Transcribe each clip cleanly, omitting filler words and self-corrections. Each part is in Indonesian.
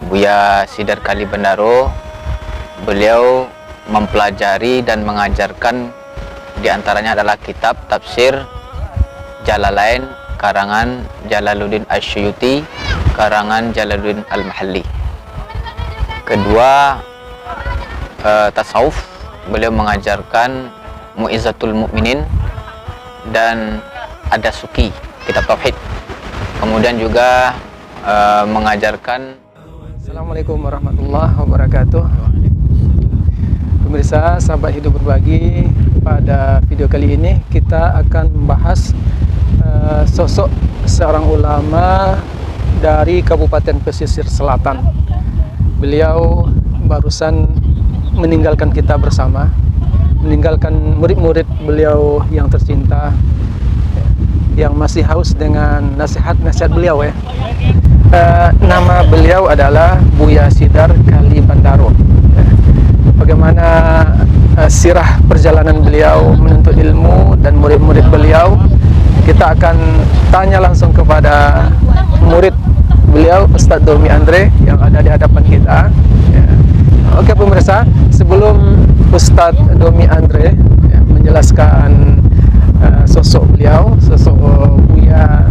Buya Sidar Kalibandaro. Beliau mempelajari dan mengajarkan, diantaranya adalah kitab tafsir Jalalain karangan Jalaluddin Asyuyuti, karangan Jalaluddin Al-Mahalli. Kedua, tasawuf. Beliau mengajarkan Mu'izzatul Mukminin dan Ad-Dasuki, kitab tauhid. Kemudian juga mengajarkan. Assalamualaikum warahmatullahi wabarakatuh. Pemirsa sahabat hidup berbagi, pada video kali ini kita akan membahas sosok seorang ulama dari Kabupaten Pesisir Selatan. Beliau barusan meninggalkan kita bersama, meninggalkan murid-murid beliau yang tercinta, yang masih haus dengan nasihat-nasihat beliau ya. Nama beliau adalah Buya Sidar Kalibandaro. Bagaimana sirah perjalanan beliau menuntut ilmu dan murid-murid beliau, kita akan tanya langsung kepada murid beliau, Ustadz Domi Andre, yang ada di hadapan kita ya. Oke pemirsa, sebelum Ustadz Domi Andre menjelaskan sosok beliau, sosok Buya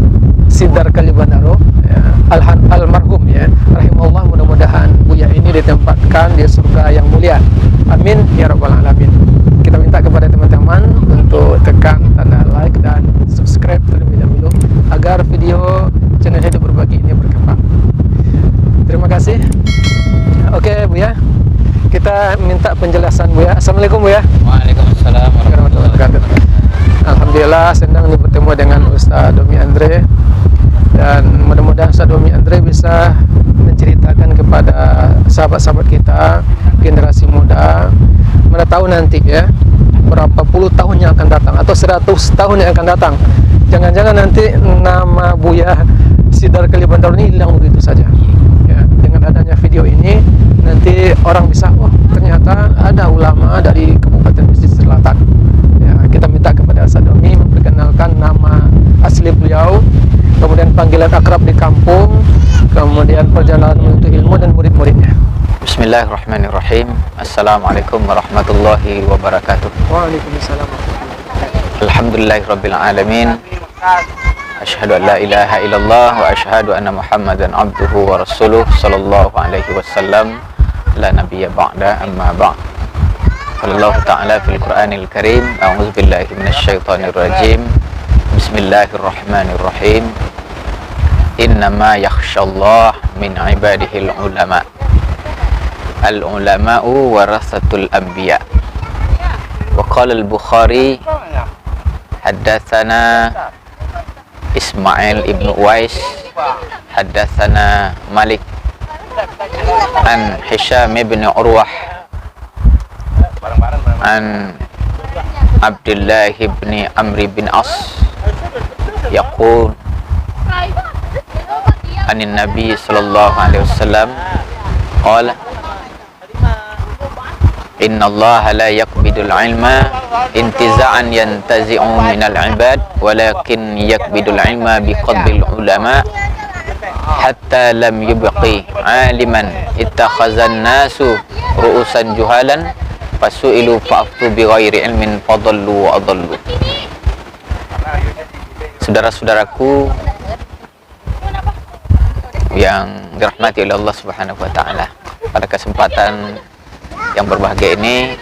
Sidar Kalibandaro ya, almarhum ya, rahimahullah, mudah-mudahan Buya ini ditempatkan di surga yang mulia, amin ya rabbal alamin. Kita minta kepada teman-teman untuk tekan tanda like dan subscribe terlebih dahulu agar video channel hidup berbagi ini berkembang. Terima kasih. Oke Buya, kita minta penjelasan Buya. Assalamualaikum Buya. Waalaikumsalam warahmatullahi wabarakatuh. Alhamdulillah senang bertemu dengan Ustadz Domi Andre, dan mudah-mudahan Ustadz Domi Andre bisa menceritakan kepada sahabat-sahabat kita, generasi muda, mana tahu nanti ya, berapa puluh tahun yang akan datang atau 100 tahun yang akan datang, jangan-jangan nanti nama Buya Sidar Kalibandaro ini hilang begitu saja ya. Dengan adanya video ini nanti orang bisa, oh ternyata ada ulama dari Kabupaten Pesisir Selatan ya. Kita minta kepada Ustadz Domi memperkenalkan nama asli beliau, kemudian panggilan akrab di kampung, kemudian perjalanan menuntut ilmu dan murid-muridnya. Bismillahirrahmanirrahim. Assalamualaikum warahmatullahi wabarakatuh. Waalaikumsalam. Alhamdulillahirabbil alamin. Asyhadu an la ilaha illallah wa asyhadu anna Muhammadan abduhu wa rasuluh sallallahu alaihi wasallam. La nabiyya ba'da, amma ba'd. Allah Ta'ala fil Qur'anil Karim, a'udzu billahi minasyaitonir rajim. Bismillahirrahmanirrahim. Innama yakhshallah min ibadihil ulama. Al-ulama'u warasatul anbiya. Wa qala al-Bukhari haddatsana Ismail ibn Uwais haddatsana Malik an Hisham ibn Urwah an Abdullah ibn Amr bin As yaqul anin Nabi sallallahu alaihi wasallam qala inna Allah la yakbidul ilma intiza'an yantazi'u minal ibad walakin yakbidul ilma biqadbil ulama hatta lam yubqi aliman ittakhazan nasu ru'usan juhalan fasu'ilu fa'aftu bighairi ilmin fadallu wa adallu. Saudara-saudaraku yang dirahmati oleh Allah Subhanahu wa taala, pada kesempatan yang berbahagia ini,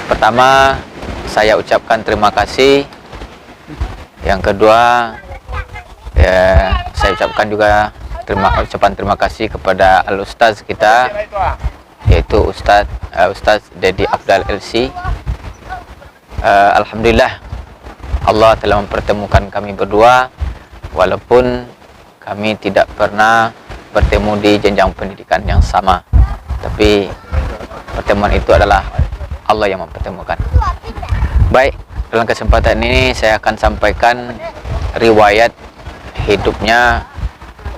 pertama saya ucapkan terima kasih. Yang kedua ya, saya ucapkan juga terima kasih kepada al-ustaz kita, yaitu Ustaz Dedi Afdal LC. Alhamdulillah Allah telah mempertemukan kami berdua, walaupun kami tidak pernah bertemu di jenjang pendidikan yang sama, tapi pertemuan itu adalah Allah yang mempertemukan. Baik, dalam kesempatan ini saya akan sampaikan riwayat hidupnya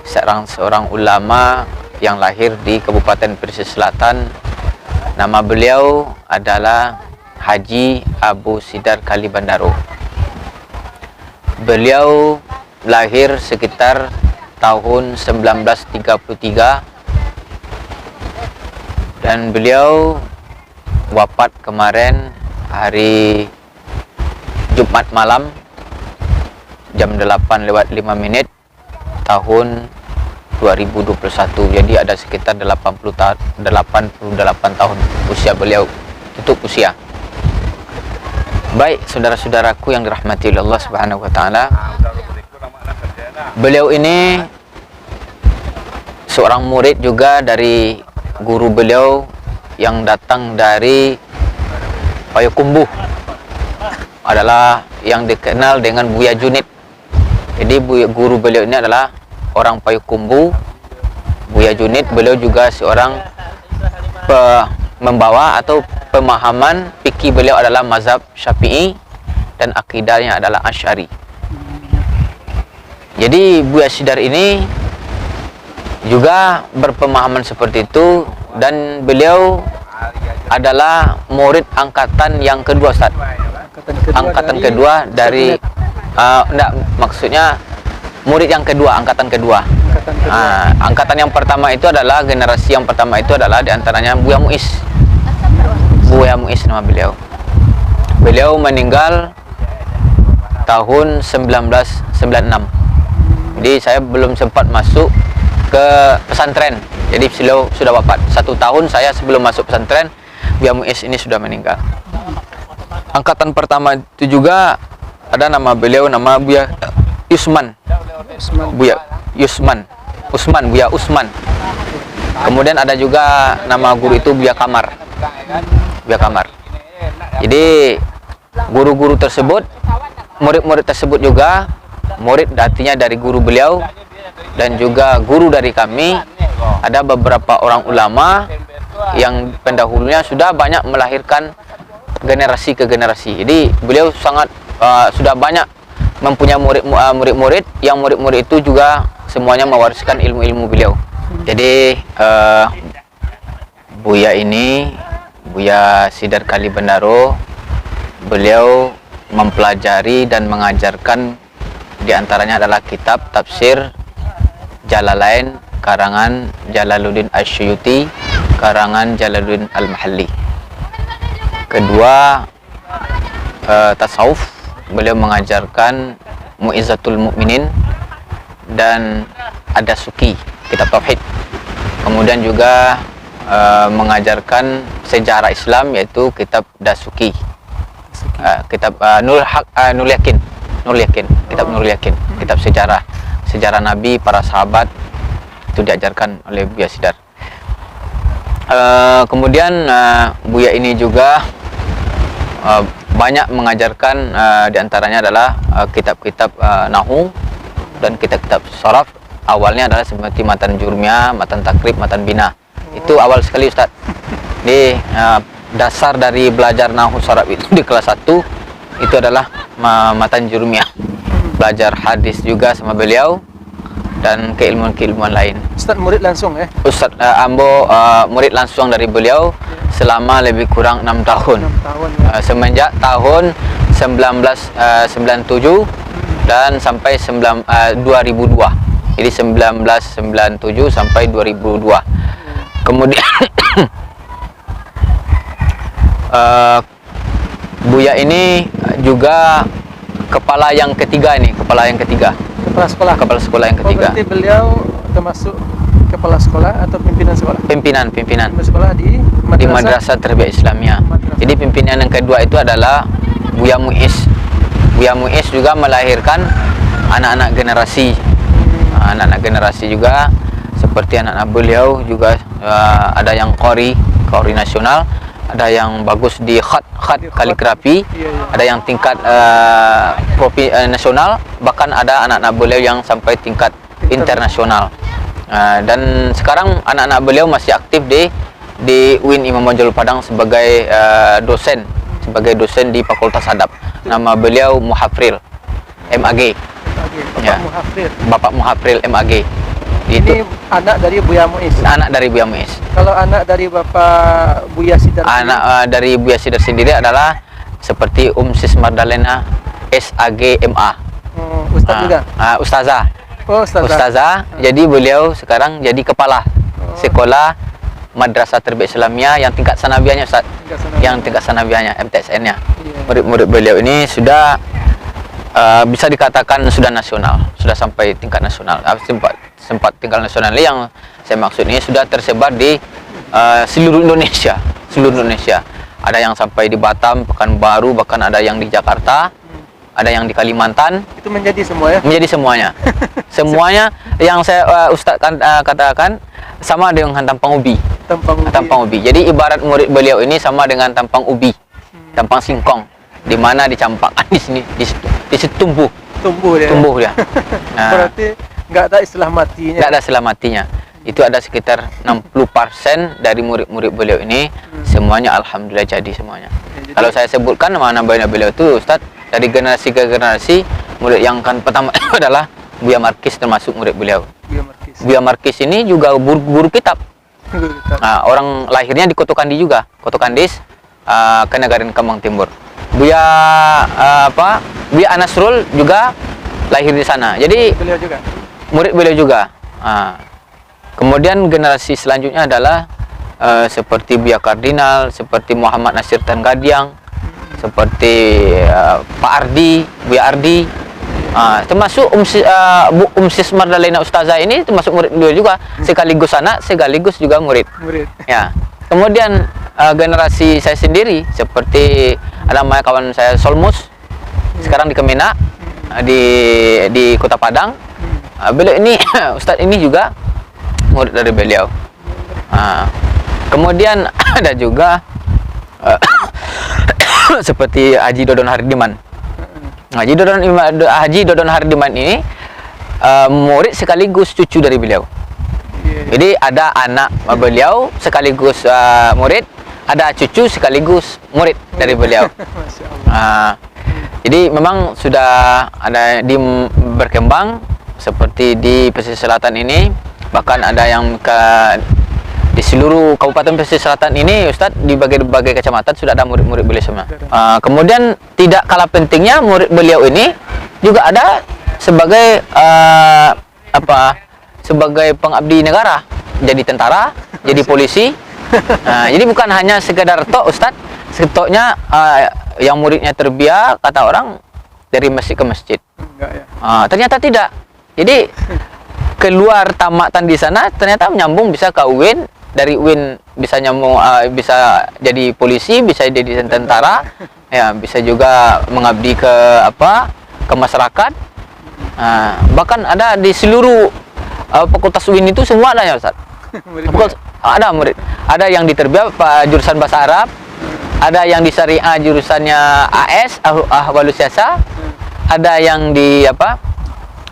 seorang ulama yang lahir di Kabupaten Pesisir Selatan. Nama beliau adalah Haji Abu Sidar Kalibandaro. Beliau lahir sekitar tahun 1933 Dan beliau wafat kemarin hari Jumat malam jam 8:05 tahun 2021. Jadi ada sekitar 88 tahun usia beliau, tutup usia. Baik, saudara-saudaraku yang dirahmati oleh Allah Subhanahu wa taala. Beliau ini seorang murid juga dari guru beliau yang datang dari Payakumbuh, adalah yang dikenal dengan Buya Junid. Jadi guru beliau ini adalah orang Payakumbuh, Buya Junid. Beliau juga seorang membawa atau pemahaman fikih beliau adalah mazhab Syafi'i dan akidahnya adalah Asy'ari. Jadi Buya Sidar ini juga berpemahaman seperti itu, dan beliau adalah murid angkatan yang kedua, Ustaz. Angkatan kedua dari enggak, maksudnya murid yang kedua, angkatan kedua. Angkatan yang pertama itu adalah generasi yang pertama itu adalah diantaranya Buya Muiz. Buya Muiz nama beliau. Beliau meninggal tahun 1996. Jadi saya belum sempat masuk ke pesantren. Jadi beliau sudah wafat. 1 tahun saya sebelum masuk pesantren, Buya Muiz ini sudah meninggal. Angkatan pertama itu juga ada nama beliau, nama Buya Usman. Buya Usman. Kemudian ada juga nama guru itu Buya Kamar. Jadi guru-guru tersebut, murid-murid tersebut juga murid artinya dari guru beliau dan juga guru dari kami. Ada beberapa orang ulama yang pendahulunya sudah banyak melahirkan generasi ke generasi. Jadi beliau sangat sudah banyak mempunyai murid-murid yang murid-murid itu juga semuanya mewariskan ilmu-ilmu beliau. Jadi Buya ini, Buya Sidar Kalibendaro, beliau mempelajari dan mengajarkan diantaranya adalah kitab tafsir Jalalain karangan Jalaluddin Asyuyuti, karangan Jalaluddin Al-Mahalli. Kedua, tasawuf, beliau mengajarkan Mu'izzatul Mukminin dan Ad-Dasuki, kitab tauhid. Kemudian juga mengajarkan sejarah Islam, yaitu kitab Dasuki, kitab Nur Yakin, kitab Nur Yakin, kitab sejarah Nabi, para sahabat, itu diajarkan oleh Buya Sidar. Kemudian Buya ini juga banyak mengajarkan diantaranya adalah kitab-kitab Nahu dan kitab-kitab Sharaf. Awalnya adalah seperti Matan Jurmiyah, Matan Takrib, Matan Bina. Itu awal sekali, Ustaz. Di dasar dari belajar Nahu Sharaf itu di kelas 1 itu adalah Matan Jurmiyah. Belajar hadis juga sama beliau dan keilmuan-keilmuan lain. Ustaz murid langsung ya? Ustaz Ambo murid langsung dari beliau selama lebih kurang 6 tahun. 6 tahun ya. Semenjak tahun 1997 dan sampai 2002. Jadi 1997 sampai 2002. Kemudian Buya ini juga kepala yang ketiga. Kepala sekolah yang ketiga. Berarti beliau termasuk kepala sekolah atau pimpinan sekolah? Pimpinan sekolah di Madrasah Tarbiyah Islamiyah. Jadi pimpinan yang kedua itu adalah Buya Muiz. Buya Muiz juga melahirkan anak-anak generasi. Anak-anak generasi juga seperti anak-anak beliau juga ada yang qori nasional, ada yang bagus di khat kaligrafi, ada yang tingkat nasional, bahkan ada anak-anak beliau yang sampai tingkat internasional. Dan sekarang anak-anak beliau masih aktif di UIN Imam Bonjol Padang sebagai dosen di Fakultas Adab. Nama beliau Muhafril MAG. Ya. Bapak Muhafril MAG. Ini anak dari Buya Muiz. Anak dari Buya Muiz. Kalau anak dari Bapak Buya Sidar? Anak dari Buya Sidar sendiri adalah seperti Sis Mardalena SAG MA. Ustaz juga? Ustazah. Oh, Ustazah. Jadi beliau sekarang jadi kepala sekolah Madrasah Terbiat Islamiyah yang tingkat sanawiahnya Ustaz. Yang tingkat sanawiahnya MTSN-nya. Murid-murid beliau ini sudah bisa dikatakan sudah nasional, sudah sampai tingkat nasional. Sempat tingkat nasional yang saya maksud ini sudah tersebar di seluruh Indonesia. Ada yang sampai di Batam, Pekanbaru, bahkan ada yang di Jakarta, ada yang di Kalimantan. Itu menjadi semua ya? Menjadi semuanya. Semuanya yang saya Ustaz katakan sama dengan tampang ubi. Tampang ubi. Jadi ibarat murid beliau ini sama dengan tampang ubi, tampang singkong, di mana dicampakkan di sini, di situ tumbuh dia. Nah, berarti nggak ada istilah matinya. Nggak ada istilah matinya. Itu ada sekitar 60% dari murid-murid beliau ini semuanya alhamdulillah jadi semuanya. Kalau saya sebutkan nama beliau itu Ustaz, dari generasi ke generasi, murid yang kan pertama adalah Buya Markis, termasuk murid beliau. Buya Markis ini juga guru kitab. Nah, orang lahirnya di Kotokandi juga, Kotokandis, Kenagaran Kembang Timur. Buya Buya Anasrul juga lahir di sana. Jadi Beliau juga. Murid beliau juga. Kemudian generasi selanjutnya adalah seperti Buya Kardinal, seperti Muhammad Nasir Tangadiang, seperti Pak Ardi, Buya Ardi. Termasuk Bu Sismar Dalena Ustazah ini termasuk murid beliau juga, sekaligus anak, sekaligus juga murid. Ya. Kemudian generasi saya sendiri seperti ada namanya kawan saya Solmus, sekarang di Kemenak, di Kota Padang. Beliau ini Ustadz ini juga murid dari beliau. Kemudian ada juga seperti Haji Dodon Hardiman. Haji Dodon Hardiman ini murid sekaligus cucu dari beliau. Jadi ada anak beliau sekaligus murid, ada cucu sekaligus murid dari beliau. Jadi memang sudah ada berkembang seperti di pesisir selatan ini, bahkan ada yang di seluruh Kabupaten Pesisir Selatan ini Ustadz, di berbagai kecamatan sudah ada murid-murid beliau semua. Kemudian tidak kalah pentingnya murid beliau ini juga ada sebagai sebagai pengabdi negara, jadi tentara, jadi polisi. Jadi bukan hanya sekedar tok Ustadz, setoknya yang muridnya terbiak kata orang dari masjid ke masjid. Ternyata tidak. Jadi keluar tamatan di sana ternyata menyambung bisa ke UIN, dari UIN bisa nyambung bisa jadi polisi, bisa jadi tentara, ya bisa juga mengabdi ke masyarakat. Bahkan ada di seluruh fakultas UIN itu semua ada ya Ustaz. Ada murid, ada yang di Terbiak jurusan bahasa Arab, ada yang di Syariah jurusannya AS Ahwalus Siasa, ada yang di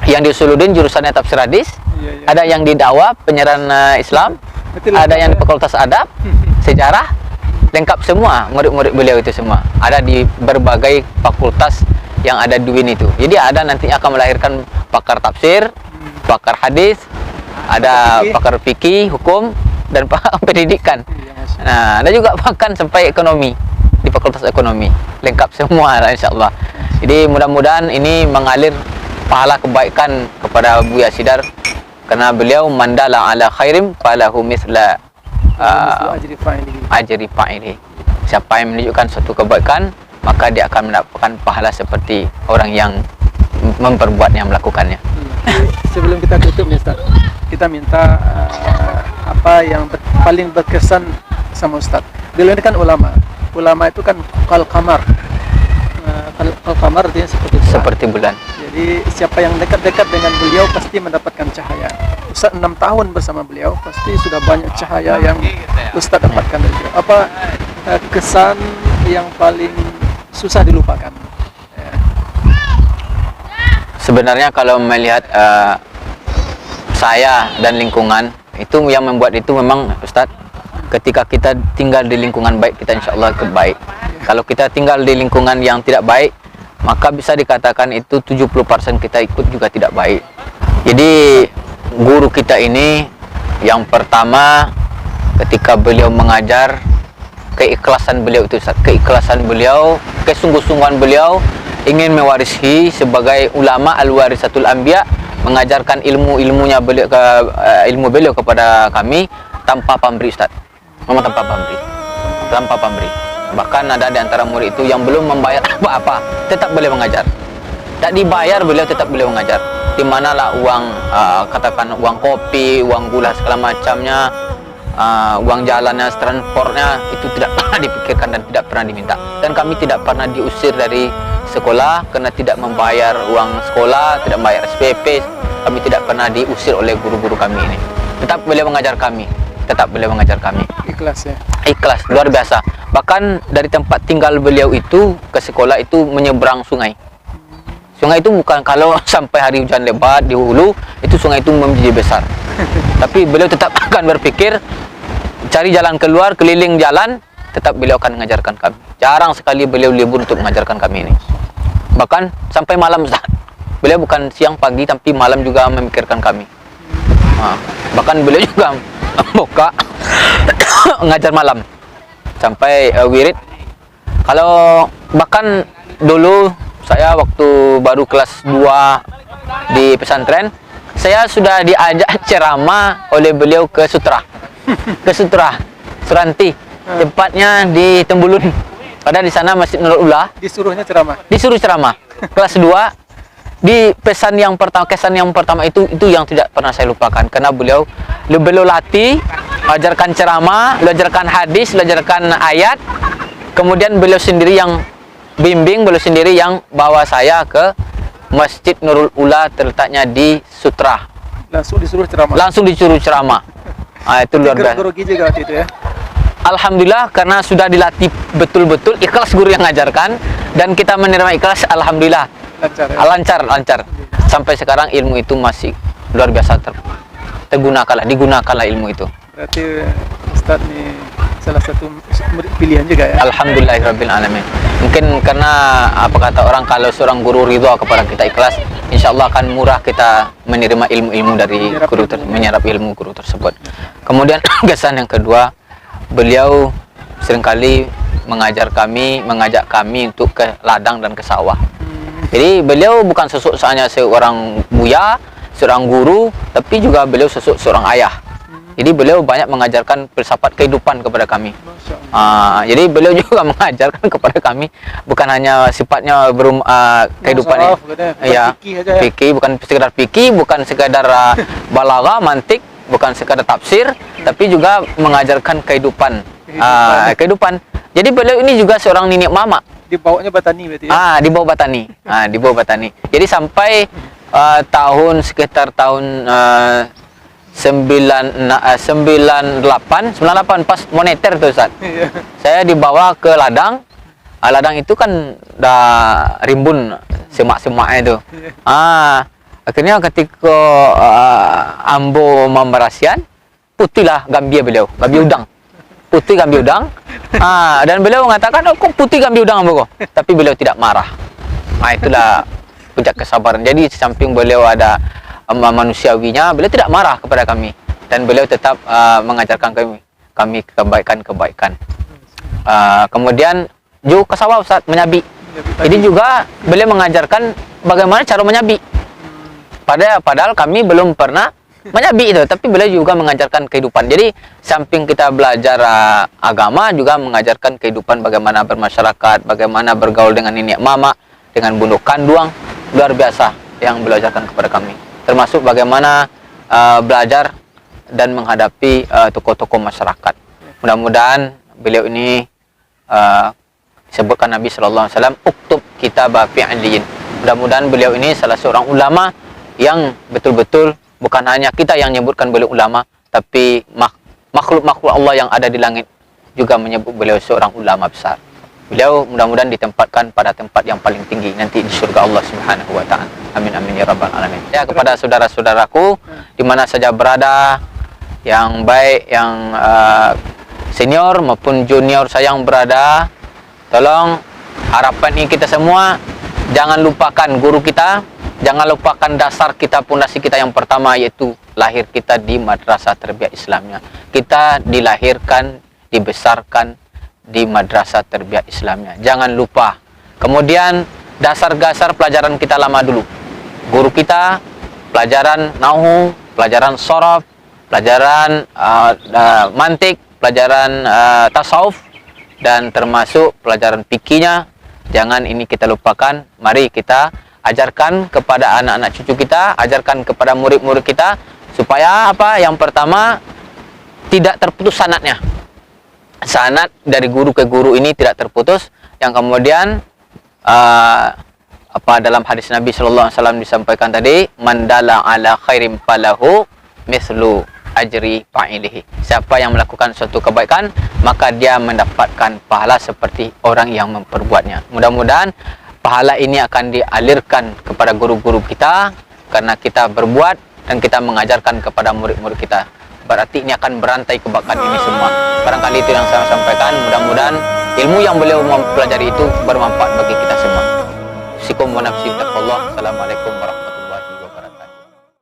yang di Usuluddin jurusannya tafsir hadis, ada yang di dakwah penyiaran Islam, ada yang di fakultas adab, sejarah, lengkap semua murid-murid beliau itu semua. Ada di berbagai fakultas yang ada di UIN itu. Jadi ada nantinya akan melahirkan pakar tafsir, pakar hadis, ada pakar fikih, hukum, dan pakar pendidikan. Nah, ada juga bahkan sampai ekonomi di fakultas ekonomi, lengkap semua insyaallah. Jadi mudah-mudahan ini mengalir pahala kebaikan kepada Buya Sidar, karena beliau mandala ala khairim falahu misla ajri fa'ili. Siapa yang menunjukkan suatu kebaikan, maka dia akan mendapatkan pahala seperti orang yang memperbuatnya, melakukannya. Sebelum kita tutup nih Ustaz, kita minta apa yang paling berkesan sama Ustaz. Beliau ini kan ulama. Ulama itu kan kal-qamar. Kal-qamar artinya seperti bulan. Jadi siapa yang dekat-dekat dengan beliau pasti mendapatkan cahaya. Ustaz 6 tahun bersama beliau, pasti sudah banyak cahaya yang Ustaz dapatkan dari beliau. Apa kesan yang paling susah dilupakan? Sebenarnya kalau melihat saya dan lingkungan, itu yang membuat itu memang Ustadz, ketika kita tinggal di lingkungan baik, kita insya Allah baik. Kalau kita tinggal di lingkungan yang tidak baik, maka bisa dikatakan itu 70% kita ikut juga tidak baik. Jadi guru kita ini yang pertama ketika beliau mengajar, keikhlasan beliau itu Ustaz, keikhlasan beliau, kesungguh-sungguhan beliau ingin mewarisi sebagai ulama al-warisatul anbiya, mengajarkan ilmu-ilmunya beliau ilmu beliau kepada kami tanpa pamrih Ustaz. memang tanpa pamrih. Bahkan ada di antara murid itu yang belum membayar apa-apa, tetap boleh mengajar. Tak dibayar, beliau tetap boleh mengajar. Di manalah uang, katakan uang kopi, uang gula segala macamnya, uang jalannya, transportnya, itu tidak pernah dipikirkan dan tidak pernah diminta. Dan kami tidak pernah diusir dari sekolah karena tidak membayar uang sekolah, tidak membayar SPP. Kami tidak pernah diusir oleh guru-guru kami ini. Tetap beliau mengajar kami. Ikhlas ya. Ikhlas, luar biasa. Bahkan dari tempat tinggal beliau itu ke sekolah itu menyeberang sungai. Sungai itu bukan kalau sampai hari hujan lebat di hulu, itu sungai itu menjadi besar. Tapi beliau tetap akan berpikir, cari jalan keluar, keliling jalan, tetap beliau akan mengajarkan kami. Jarang sekali beliau libur untuk mengajarkan kami ini. Bahkan sampai malam, Ustaz. Beliau bukan siang pagi, tapi malam juga memikirkan kami. Bahkan beliau juga buka ngajar malam sampai wirid. Kalau bahkan dulu saya waktu baru kelas 2 di pesantren, saya sudah diajak ceramah oleh beliau ke Sutra. Suranti. Tepatnya di Tembulun. Ada di sana Masjid Nurul Ula. Disuruhnya ceramah. Disuruh ceramah. Kelas 2. Di kesan yang pertama itu yang tidak pernah saya lupakan, karena beliau latih, ajarkan ceramah, ajarkan hadis, ajarkan ayat. Kemudian beliau sendiri yang bimbing, beliau sendiri yang bawa saya ke Masjid Nurul Ula, terletaknya di Sutra. Langsung disuruh ceramah. Itu luar biasa. Grogi juga waktu itu ya. Alhamdulillah, karena sudah dilatih betul-betul, ikhlas guru yang mengajarkan, dan kita menerima ikhlas, alhamdulillah. Lancar. Sampai sekarang ilmu itu masih luar biasa digunakanlah ilmu itu. Berarti Ustaz ini salah satu murid pilihan juga ya. Alhamdulillahirabbil alamin. Mungkin karena apa kata orang, kalau seorang guru ridha kepada kita, ikhlas, insyaallah akan murah kita menerima ilmu-ilmu dari menyerap ilmu guru tersebut. Kemudian kesan yang kedua, beliau seringkali mengajak kami untuk ke ladang dan ke sawah. Jadi beliau bukan sosok hanya seorang buya, seorang guru, tapi juga beliau sosok seorang ayah. Jadi beliau banyak mengajarkan filsafat kehidupan kepada kami. Jadi beliau juga mengajarkan kepada kami bukan hanya sifatnya kehidupan ini. Ya, fikih, bukan sekedar fikih, bukan sekedar balaghah, mantik, bukan sekedar tafsir, tapi juga mengajarkan kehidupan. Jadi beliau ini juga seorang nenek mama. Dibawanya Batani berarti ya? Di bawah Batani. Jadi sampai sekitar tahun 98 pas moneter tuh, Ustaz. Saya dibawa ke ladang. Ladang itu kan dah rimbun semak-semaknya itu. Akhirnya ketika ambo memberasian, putihlah gambia beliau, gambia udang. Putih gambia udang. Dan beliau mengatakan, kok putih gambia udang ambo kok? Tapi beliau tidak marah. Itulah puncak kesabaran. Jadi di samping beliau ada manusiawinya, beliau tidak marah kepada kami, dan beliau tetap mengajarkan kami kebaikan. Kemudian juga ke sawah, Ustaz, menyabi. Jadi juga beliau mengajarkan bagaimana cara menyabi. Padahal kami belum pernah menyabi itu, tapi beliau juga mengajarkan kehidupan. Jadi samping kita belajar agama, juga mengajarkan kehidupan, bagaimana bermasyarakat, bagaimana bergaul dengan nenek mama, dengan bunduk kanduang. Luar biasa yang beliau ajarkan kepada kami, termasuk bagaimana belajar dan menghadapi tokoh-tokoh masyarakat. Mudah-mudahan beliau ini disebutkan Nabi Sallallahu Alaihi Wasallam, uktub kitab fi'liyin. Mudah-mudahan beliau ini salah seorang ulama yang betul-betul bukan hanya kita yang menyebutkan beliau ulama, tapi makhluk-makhluk Allah yang ada di langit juga menyebut beliau seorang ulama besar. Beliau mudah-mudahan ditempatkan pada tempat yang paling tinggi nanti di surga Allah Subhanahu wa taala. Amin amin ya rabbal alamin. Ya, kepada saudara-saudaraku di mana saja berada, yang baik, yang senior maupun junior saya yang berada, tolong harapan ini kita semua jangan lupakan guru kita, jangan lupakan dasar kita, pondasi kita yang pertama, yaitu lahir kita di madrasah tarbiyah Islamnya. Kita dilahirkan, dibesarkan di madrasah tarbiyah Islamnya. Jangan lupa. Kemudian dasar-dasar pelajaran kita lama dulu. Guru kita pelajaran nahwu, pelajaran sorof, pelajaran mantik, pelajaran tasawuf dan termasuk pelajaran fikihnya. Jangan ini kita lupakan. Mari kita ajarkan kepada anak-anak cucu kita, ajarkan kepada murid-murid kita supaya apa? Yang pertama, tidak terputus sanadnya. Sanad dari guru ke guru ini tidak terputus. Yang kemudian dalam hadis Nabi sallallahu alaihi wasallam disampaikan tadi, man dalla ala khairin falahu mislu ajri fa'ilihi. Siapa yang melakukan suatu kebaikan, maka dia mendapatkan pahala seperti orang yang memperbuatnya. Mudah-mudahan pahala ini akan dialirkan kepada guru-guru kita karena kita berbuat dan kita mengajarkan kepada murid-murid kita. Berarti ini akan berantai kebaikan ini semua. Barangkali itu yang saya sampaikan. Mudah-mudahan ilmu yang beliau mempelajari itu bermanfaat bagi kita semua. Assalamualaikum warahmatullahi wabarakatuh.